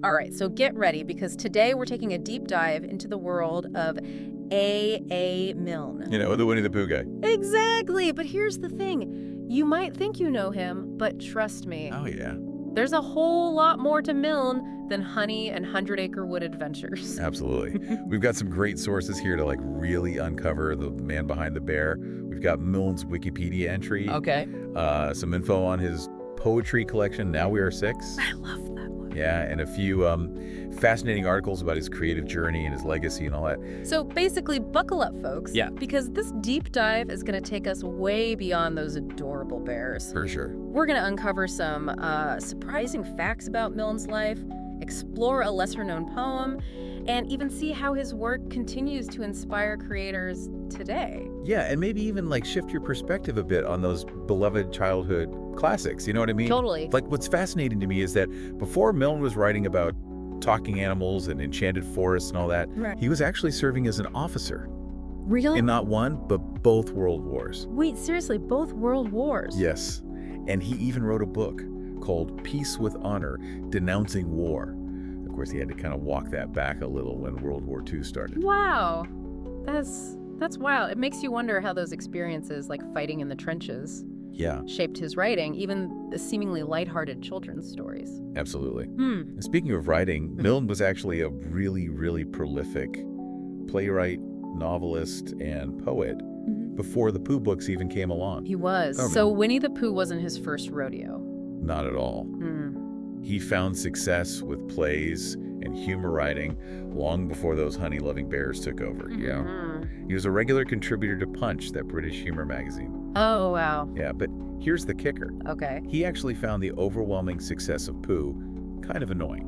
All right, so get ready because today we're taking a deep dive into the world of A. Milne. You know, the Winnie the Pooh guy. Exactly, but here's the thing. You might think you know him, but trust me. Oh, yeah. There's a whole lot more to Milne than honey and 100-acre wood adventures. Absolutely. We've got some great sources here to really uncover the man behind the bear. We've got Milne's Wikipedia entry. Okay. Some info on his poetry collection, Now We Are Six. I love that one. Yeah, and a few fascinating articles about his creative journey and his legacy and all that. So basically, buckle up, folks. Yeah. Because this deep dive is going to take us way beyond those adorable bears. For sure. We're going to uncover some surprising facts about Milne's life, explore a lesser-known poem, and even see how his work continues to inspire creators today. Yeah, and maybe even shift your perspective a bit on those beloved childhood classics. You know what I mean? Totally. What's fascinating to me is that before Milne was writing about talking animals and enchanted forests and all that, Right. he was actually serving as an officer Really? in not one, but both world wars. Wait, seriously, both world wars? Yes. And he even wrote a book called Peace with Honor, Denouncing War. Of course, he had to kind of walk that back a little when World War II started. Wow. That's wild. It makes you wonder how those experiences, like fighting in the trenches, Yeah, shaped his writing, even the seemingly lighthearted children's stories. absolutely. And speaking of writing, Milne was actually a really, really prolific playwright, novelist, and poet before the Pooh books even came along. He was. Oh, So Winnie the Pooh wasn't his first rodeo. Not at all. He found success with plays and humor writing long before those honey-loving bears took over, you know? He was a regular contributor to Punch, that British humor magazine. Oh, wow. Yeah, but here's the kicker. Okay. He actually found the overwhelming success of Pooh kind of annoying.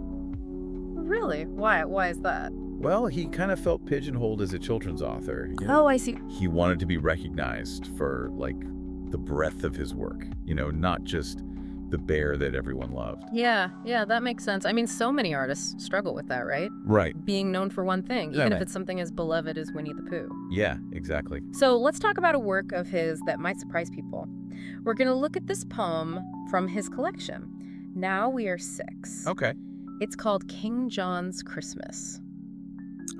Really? Why? Why is that? Well, he kind of felt pigeonholed as a children's author. You know? Oh, I see. He wanted to be recognized for, the breadth of his work, not just the bear that everyone loved. Yeah, that makes sense. I mean, so many artists struggle with that, right? Right. Being known for one thing, Yeah, even if right. it's something as beloved as Winnie the Pooh. Yeah, exactly. So let's talk about a work of his that might surprise people. We're going to look at this poem from his collection, Now We Are Six. Okay. It's called King John's Christmas.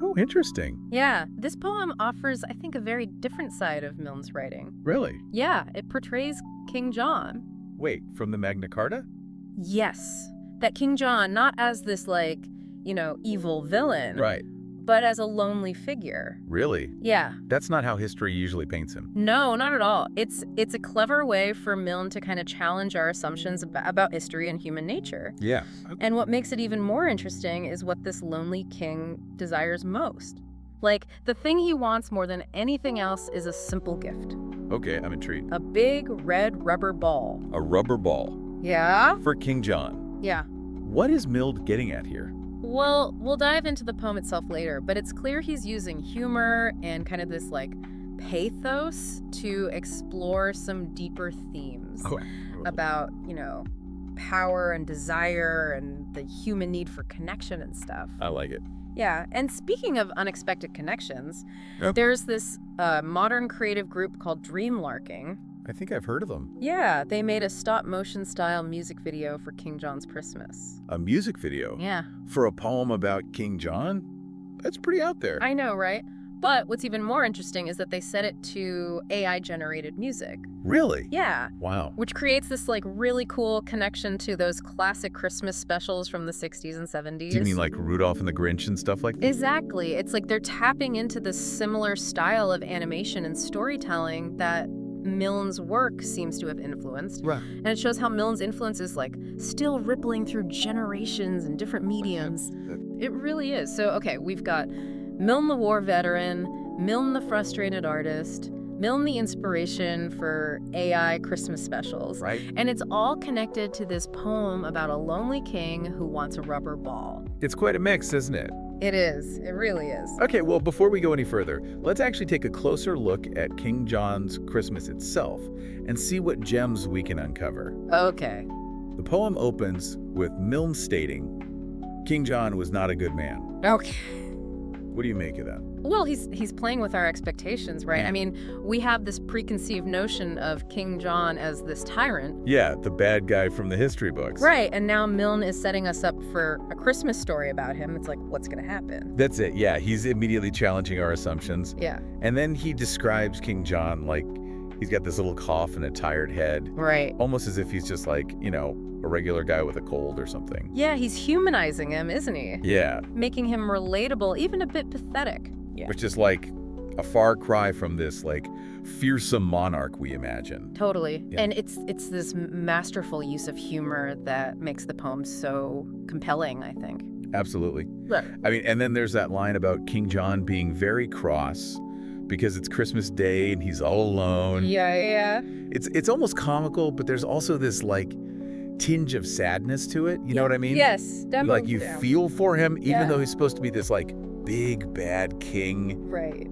Oh, interesting. Yeah, this poem offers, I think, a very different side of Milne's writing. Really? Yeah, it portrays King John. Wait, from the Magna Carta? Yes, that King John, not as this, evil villain, Right. but as a lonely figure. Really? Yeah. That's not how history usually paints him. No, not at all. It's a clever way for Milne to kind of challenge our assumptions about history and human nature. Yeah. And what makes it even more interesting is what this lonely king desires most. The thing he wants more than anything else is a simple gift. Okay, I'm intrigued. A big red rubber ball. A rubber ball Yeah? for King John. Yeah. What is Milne getting at here? Well, we'll dive into the poem itself later, but it's clear he's using humor and kind of this, pathos to explore some deeper themes about, power and desire and the human need for connection and stuff. I like it. Yeah, and speaking of unexpected connections, Yep. there's this modern creative group called Dreamlarking. I think I've heard of them. Yeah, they made a stop-motion style music video for King John's Christmas. A music video? Yeah. For a poem about King John? That's pretty out there. I know, right? But what's even more interesting is that they set it to AI-generated music. Really? Yeah. Wow. Which creates this, really cool connection to those classic Christmas specials from the 60s and 70s. Do you mean like Rudolph and the Grinch and stuff like that? Exactly. It's like they're tapping into this similar style of animation and storytelling that Milne's work seems to have influenced. Right. And it shows how Milne's influence is still rippling through generations and different mediums. It really is. So, okay, we've got Milne the war veteran, Milne the frustrated artist, Milne the inspiration for AI Christmas specials. Right. And it's all connected to this poem about a lonely king who wants a rubber ball. It's quite a mix, isn't it? It is. It really is. Okay, well, before we go any further, let's actually take a closer look at King John's Christmas itself and see what gems we can uncover. Okay. The poem opens with Milne stating, King John was not a good man. Okay. What do you make of that? Well, he's playing with our expectations, right? Yeah. I mean, we have this preconceived notion of King John as this tyrant. Yeah, the bad guy from the history books. Right, and now Milne is setting us up for a Christmas story about him. It's like, what's going to happen? That's it, yeah. He's immediately challenging our assumptions. Yeah. And then he describes King John like he's got this little cough and a tired head. Right. Almost as if he's just like, a regular guy with a cold or something. Yeah, he's humanizing him, isn't he? Yeah. Making him relatable, even a bit pathetic. Yeah. Which is like a far cry from this like fearsome monarch we imagine. Totally. Yeah. And it's this masterful use of humor that makes the poem so compelling, I think. Absolutely. Right. I mean, and then there's that line about King John being very cross because it's Christmas Day and he's all alone. Yeah. It's almost comical, but there's also this like tinge of sadness to it. You know what I mean? Yes, definitely. Like you feel for him, even Yeah. though he's supposed to be this like big bad king. Right.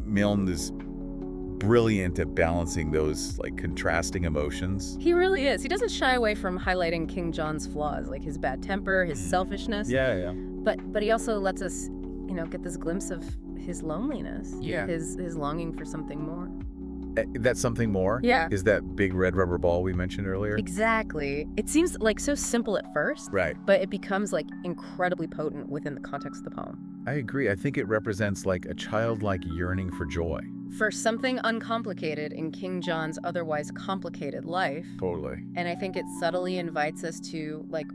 Milne is brilliant at balancing those like contrasting emotions. He really is. He doesn't shy away from highlighting King John's flaws, like his bad temper, his selfishness. Yeah. But he also lets us, get this glimpse of his loneliness. Yeah. His longing for something more. That's something more? Yeah. Is that big red rubber ball we mentioned earlier? Exactly. It seems like so simple at first. Right. But it becomes like incredibly potent within the context of the poem. I agree. I think it represents like a childlike yearning for joy. For something uncomplicated in King John's otherwise complicated life. Totally. And I think it subtly invites us to like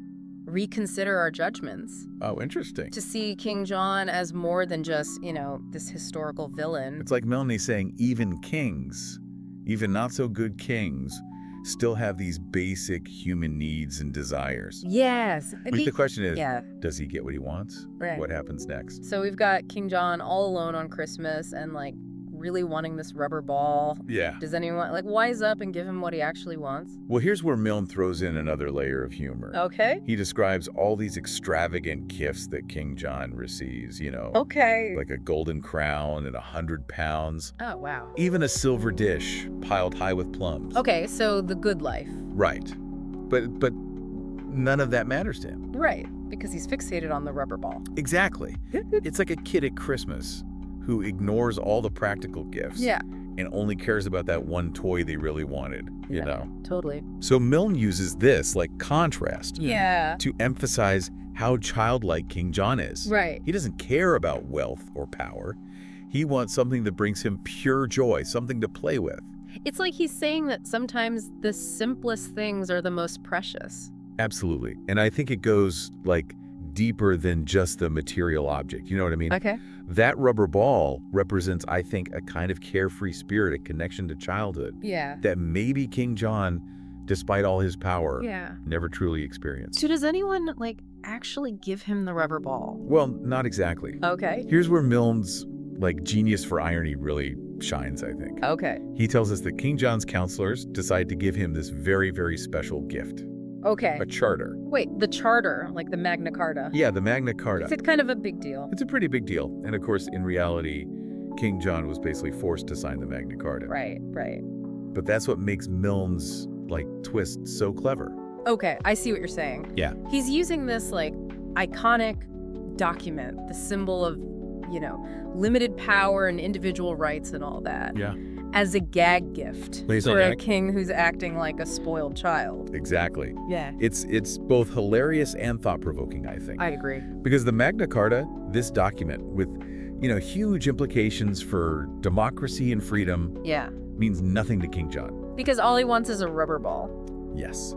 reconsider our judgments. Oh, interesting. To see King John as more than just, this historical villain. It's like Milne saying even kings, even not so good kings, still have these basic human needs and desires. Yes. I mean, the question is, Yeah. does he get what he wants? Right. What happens next? So we've got King John all alone on Christmas and like really wanting this rubber ball. Yeah. Does anyone wise up and give him what he actually wants? Well, here's where Milne throws in another layer of humor. Okay. He describes all these extravagant gifts that King John receives, Okay. like a golden crown and 100 pounds, Oh, wow. even a silver dish piled high with plums. Okay, so the good life. Right. But none of that matters to him. Right, because he's fixated on the rubber ball. Exactly. It's like a kid at Christmas who ignores all the practical gifts Yeah. and only cares about that one toy they really wanted, you know? Totally. So Milne uses this, like contrast, Yeah. to emphasize how childlike King John is. Right. He doesn't care about wealth or power. He wants something that brings him pure joy, something to play with. It's like he's saying that sometimes the simplest things are the most precious. Absolutely. And I think it goes, like, deeper than just the material object. You know what I mean? Okay. That rubber ball represents, I think, a kind of carefree spirit, a connection to childhood Yeah. that maybe King John, despite all his power, Yeah. never truly experienced. So does anyone, actually give him the rubber ball? Well, not exactly. Okay. Here's where Milne's, genius for irony really shines, I think. Okay. He tells us that King John's counselors decide to give him this very, very special gift, Okay. a charter. Wait, the charter, like the Magna Carta. Yeah, the Magna Carta. Is it kind of a big deal? It's a pretty big deal. And of course, in reality, King John was basically forced to sign the Magna Carta. Right. But that's what makes Milne's, twist so clever. Okay, I see what you're saying. Yeah. He's using this, iconic document, the symbol of, limited power and individual rights and all that. Yeah. As a gag gift Please for don't a king who's acting like a spoiled child. Exactly. Yeah. It's both hilarious and thought-provoking, I think. I agree. Because the Magna Carta, this document with, huge implications for democracy and freedom, Yeah. means nothing to King John. Because all he wants is a rubber ball. Yes.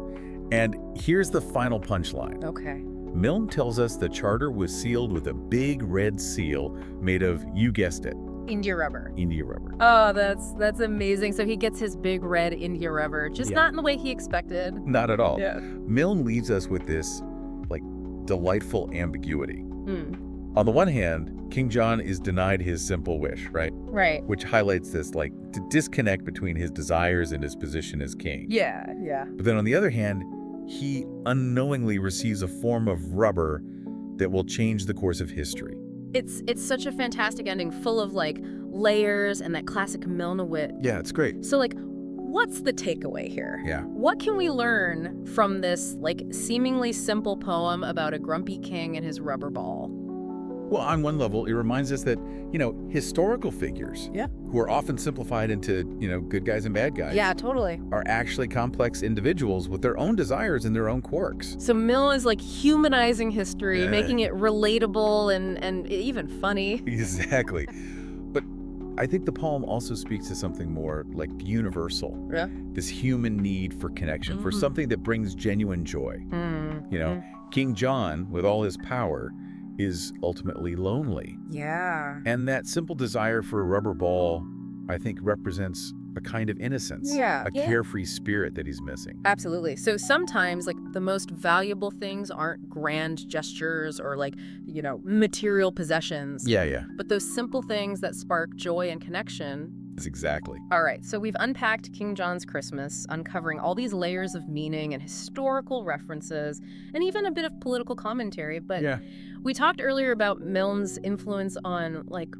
And here's the final punchline. Okay. Milne tells us the charter was sealed with a big red seal made of, you guessed it, India rubber. India rubber. Oh, that's amazing. So he gets his big red India rubber, just not in the way he expected. Not at all. Yeah. Milne leaves us with this, delightful ambiguity. Hmm. On the one hand, King John is denied his simple wish, right? Right. Which highlights this, disconnect between his desires and his position as king. Yeah. But then on the other hand, he unknowingly receives a form of rubber that will change the course of history. It's such a fantastic ending, full of layers and that classic Milne wit. Yeah, it's great. So what's the takeaway here? Yeah. What can we learn from this seemingly simple poem about a grumpy king and his rubber ball? Well, on one level, it reminds us that, historical figures who are often simplified into, good guys and bad guys. Yeah, totally. Are actually complex individuals with their own desires and their own quirks. So Milne is like humanizing history, making it relatable and even funny. Exactly. But I think the poem also speaks to something more like universal. Yeah. This human need for connection, for something that brings genuine joy. King John, with all his power, is ultimately lonely. Yeah. And that simple desire for a rubber ball, I think, represents a kind of innocence. Yeah. A carefree spirit that he's missing. Absolutely. So sometimes, like, the most valuable things aren't grand gestures or, like, material possessions. Yeah. But those simple things that spark joy and connection. Exactly. All right, so we've unpacked King John's Christmas, uncovering all these layers of meaning and historical references, and even a bit of political commentary. But we talked earlier about Milne's influence on, like,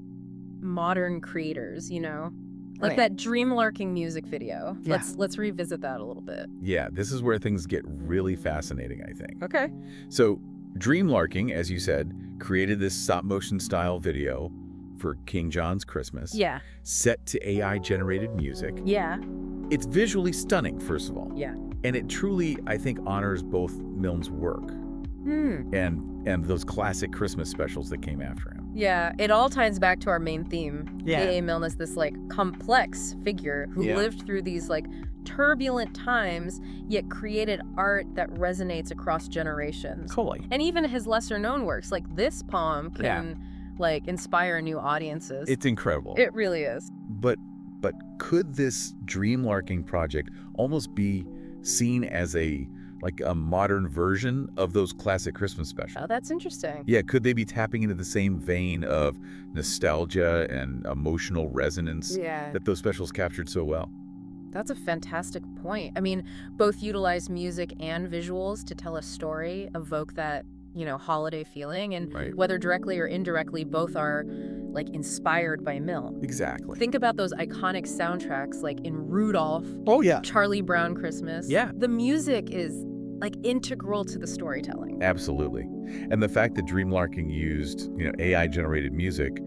modern creators, Like that Dreamlarking music video. Yeah. Let's revisit that a little bit. Yeah, this is where things get really fascinating, I think. Okay. So Dreamlarking, as you said, created this stop-motion style video for King John's Christmas. Yeah. Set to AI-generated music. Yeah. It's visually stunning, first of all. Yeah. And it truly, I think, honors both Milne's work and those classic Christmas specials that came after him. Yeah, it all ties back to our main theme. Yeah. A.A. Milne is this, like, complex figure who lived through these, like, turbulent times, yet created art that resonates across generations. Totally. And even his lesser-known works, like this poem, can, like, inspire new audiences. It's incredible. It really is. But could this Dreamlarking project almost be seen as a modern version of those classic Christmas specials? Oh, that's interesting. Yeah, could they be tapping into the same vein of nostalgia and emotional resonance that those specials captured so well? That's a fantastic point. I mean, both utilize music and visuals to tell a story, evoke that, holiday feeling, and whether directly or indirectly, both are, like, inspired by Milne. Exactly. Think about those iconic soundtracks, like in Rudolph. Oh, yeah. Charlie Brown Christmas. Yeah. The music is, like, integral to the storytelling. Absolutely. And the fact that Dreamlarking used, AI-generated music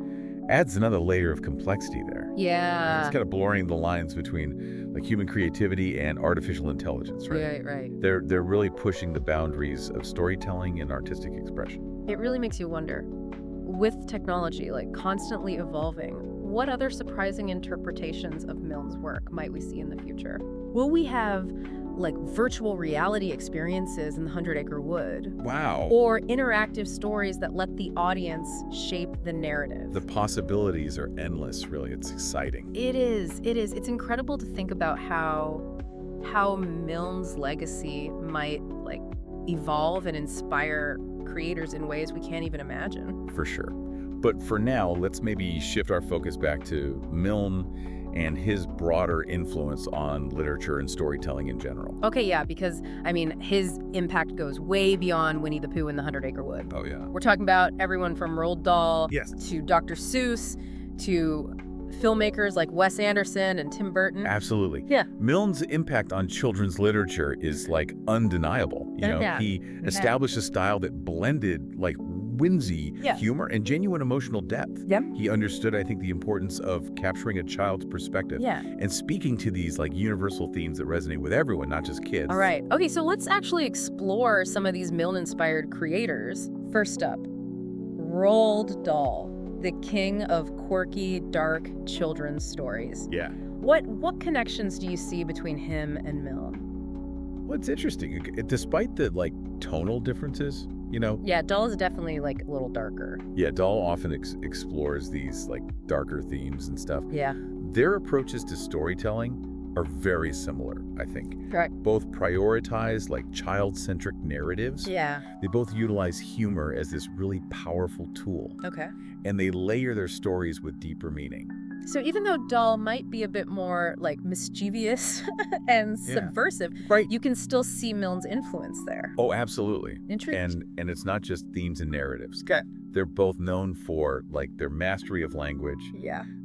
adds another layer of complexity there. Yeah. It's kind of blurring the lines between, like, human creativity and artificial intelligence, right? Right. They're really pushing the boundaries of storytelling and artistic expression. It really makes you wonder, with technology, like, constantly evolving, what other surprising interpretations of Milne's work might we see in the future? Will we have, like, virtual reality experiences in the 100-Acre Wood? Wow. Or interactive stories that let the audience shape the narrative? The possibilities are endless, really. It's exciting. It is. It's incredible to think about how Milne's legacy might, like, evolve and inspire creators in ways we can't even imagine. For sure. But for now, let's maybe shift our focus back to Milne and his broader influence on literature and storytelling in general. Okay, yeah, because, I mean, his impact goes way beyond Winnie the Pooh and the 100-Acre Wood. Oh, yeah. We're talking about everyone from Roald Dahl to Dr. Seuss to filmmakers like Wes Anderson and Tim Burton. Absolutely. Yeah. Milne's impact on children's literature is, like, undeniable. He established a style that blended, like, whimsy, humor, and genuine emotional depth. Yep. He understood, I think, the importance of capturing a child's perspective and speaking to these, like, universal themes that resonate with everyone, not just kids. All right. Okay, so let's actually explore some of these Milne-inspired creators. First up, Roald Dahl, the king of quirky, dark children's stories. Yeah. What connections do you see between him and Milne? Well, it's interesting. Despite the, like, tonal differences, Yeah, Dahl is definitely, like, a little darker. Yeah, Dahl often explores these, like, darker themes and stuff. Yeah. Their approaches to storytelling are very similar, I think. Correct. Both prioritize, like, child-centric narratives. Yeah. They both utilize humor as this really powerful tool. Okay. And they layer their stories with deeper meaning. So even though Dahl might be a bit more, like, mischievous and subversive, you can still see Milne's influence there. Oh, absolutely. Interesting. And it's not just themes and narratives. Okay. They're both known for, like, their mastery of language,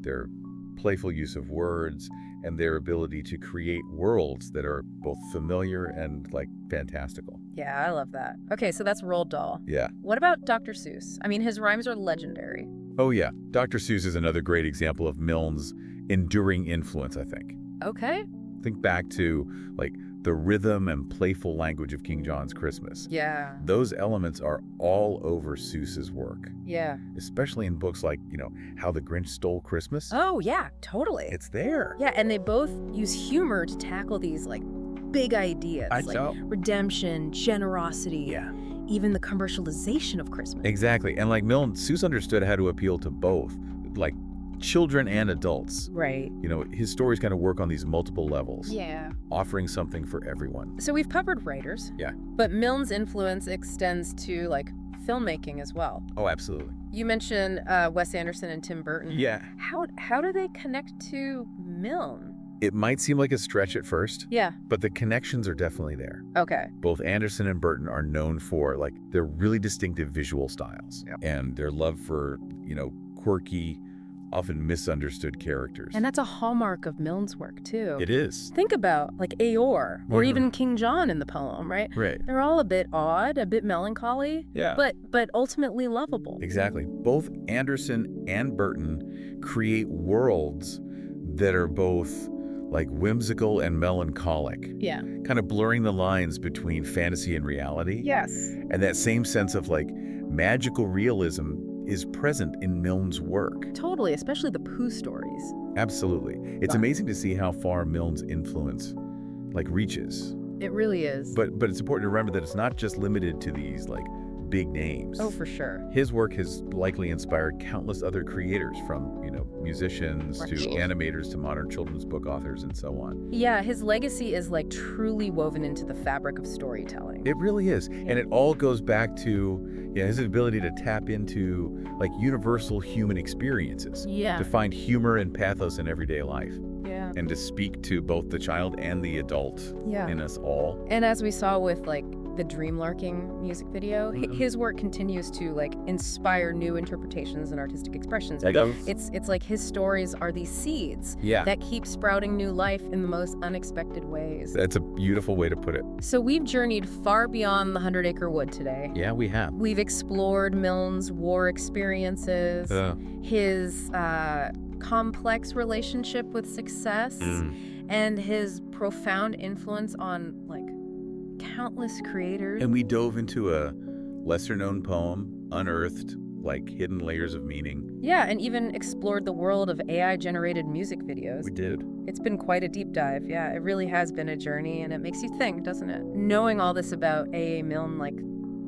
their playful use of words, and their ability to create worlds that are both familiar and, like, fantastical. Yeah, I love that. Okay, so that's Roald Dahl. Yeah. What about Dr. Seuss? I mean, his rhymes are legendary. Oh, yeah. Dr. Seuss is another great example of Milne's enduring influence, I think. Okay. Think back to, like, the rhythm and playful language of King John's Christmas. Yeah. Those elements are all over Seuss's work. Yeah. Especially in books like, How the Grinch Stole Christmas. Oh, yeah, totally. It's there. Yeah, and they both use humor to tackle these, like, big ideas. Like redemption, generosity. Yeah. Even the commercialization of Christmas. Exactly. And like Milne, Seuss understood how to appeal to both, like children and adults. Right. His stories kind of work on these multiple levels. Yeah. Offering something for everyone. So we've covered writers. Yeah. But Milne's influence extends to, like, filmmaking as well. Oh, absolutely. You mentioned Wes Anderson and Tim Burton. Yeah. How do they connect to Milne? It might seem like a stretch at first. Yeah. But the connections are definitely there. Okay. Both Anderson and Burton are known for, like, their really distinctive visual styles. Yep. And their love for, quirky, often misunderstood characters. And that's a hallmark of Milne's work, too. It is. Think about, like, Eeyore, or even King John in the poem, right? Right. They're all a bit odd, a bit melancholy. Yeah. But ultimately lovable. Exactly. Both Anderson and Burton create worlds that are both, like, whimsical and melancholic. Yeah. Kind of blurring the lines between fantasy and reality. Yes. And that same sense of, like, magical realism is present in Milne's work. Totally, especially the Pooh stories. Absolutely. It's amazing to see how far Milne's influence, like, reaches. It really is. But it's important to remember that it's not just limited to these, like, big names. Oh, for sure. His work has likely inspired countless other creators, from, musicians to animators to modern children's book authors and so on. Yeah, his legacy is, like, truly woven into the fabric of storytelling. It really is. And it all goes back to his ability to tap into, like, universal human experiences. Yeah. To find humor and pathos in everyday life. Yeah. And to speak to both the child and the adult in us all. And as we saw with, like, the Dreamlarking music video, his work continues to, like, inspire new interpretations and artistic expressions. It's like his stories are these seeds that keep sprouting new life in the most unexpected ways. That's a beautiful way to put it. So we've journeyed far beyond the 100-Acre Wood today. Yeah, we have. We've explored Milne's war experiences, his complex relationship with success, and his profound influence on, like, countless creators. And we dove into a lesser-known poem, unearthed, like, hidden layers of meaning. Yeah, and even explored the world of AI-generated music videos. We did. It's been quite a deep dive. Yeah, it really has been a journey, and it makes you think, doesn't it? Knowing all this about A.A. Milne, like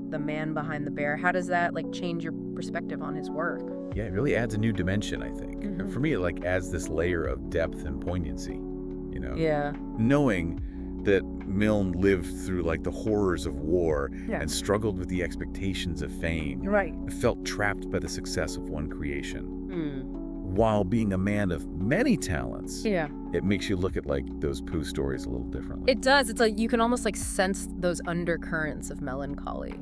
the man behind the bear, how does that, like, change your perspective on his work? Yeah, it really adds a new dimension, I think. And for me, it, like, adds this layer of depth and poignancy, Yeah. Knowing that Milne lived through, like, the horrors of war and struggled with the expectations of fame. Right. Felt trapped by the success of one creation. While being a man of many talents, it makes you look at, like, those Pooh stories a little differently. It does. It's like you can almost, like, sense those undercurrents of melancholy,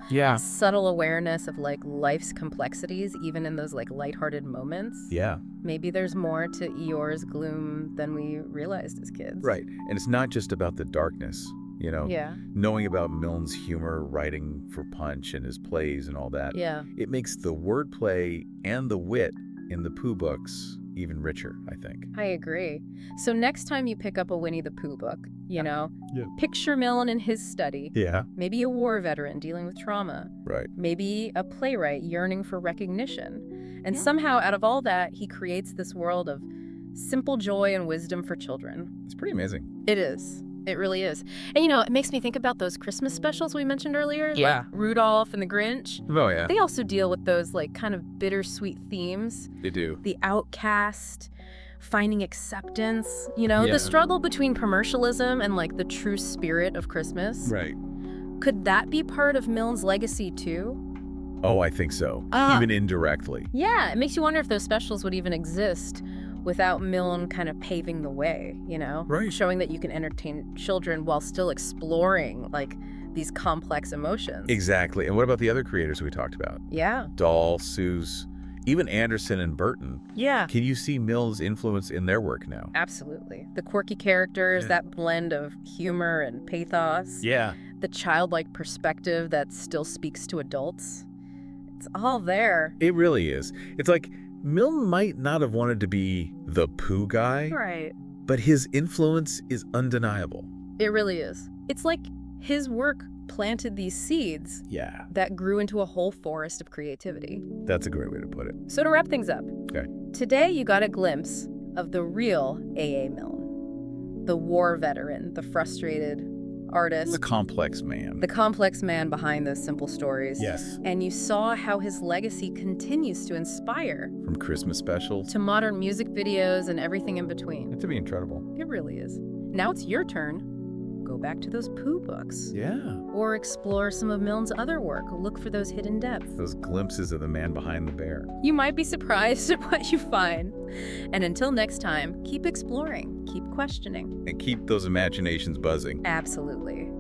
Yeah. Subtle awareness of, like, life's complexities, even in those, like, lighthearted moments. Yeah. Maybe there's more to Eeyore's gloom than we realized as kids. Right. And it's not just about the darkness, Yeah. Knowing about Milne's humor, writing for Punch and his plays and all that. Yeah. It makes the wordplay and the wit in the Pooh books even richer, I think. I agree. So next time you pick up a Winnie the Pooh book, picture Milne in his study. Yeah. Maybe a war veteran dealing with trauma. Right. Maybe a playwright yearning for recognition. And somehow out of all that, he creates this world of simple joy and wisdom for children. It's pretty amazing. It is. It really is. And, it makes me think about those Christmas specials we mentioned earlier. Yeah. Like Rudolph and the Grinch. Oh, yeah. They also deal with those, like, kind of bittersweet themes. They do. The outcast, finding acceptance, the struggle between commercialism and, like, the true spirit of Christmas. Right. Could that be part of Milne's legacy, too? Oh, I think so. Even indirectly. Yeah, it makes you wonder if those specials would even exist without Milne kind of paving the way, Right. Showing that you can entertain children while still exploring, like, these complex emotions. Exactly. And what about the other creators we talked about? Yeah. Dahl, Seuss, Even Anderson and Burton. Yeah. Can you see Milne's influence in their work now? Absolutely. The quirky characters, that blend of humor and pathos. Yeah. The childlike perspective that still speaks to adults. It's all there. It really is. It's like Milne might not have wanted to be the poo guy. Right. But his influence is undeniable. It really is. It's like his work planted these seeds that grew into a whole forest of creativity. That's a great way to put it. So to wrap things up, today you got a glimpse of the real A.A. Milne. The war veteran, the frustrated artist. The complex man. The complex man behind those simple stories. Yes. And you saw how his legacy continues to inspire. From Christmas specials to modern music videos and everything in between. It's to be incredible. It really is. Now it's your turn. Go back to those poo books. Yeah. Or explore some of Milne's other work. Look for those hidden depths. Those glimpses of the man behind the bear. You might be surprised at what you find. And until next time, keep exploring, keep questioning. And keep those imaginations buzzing. Absolutely.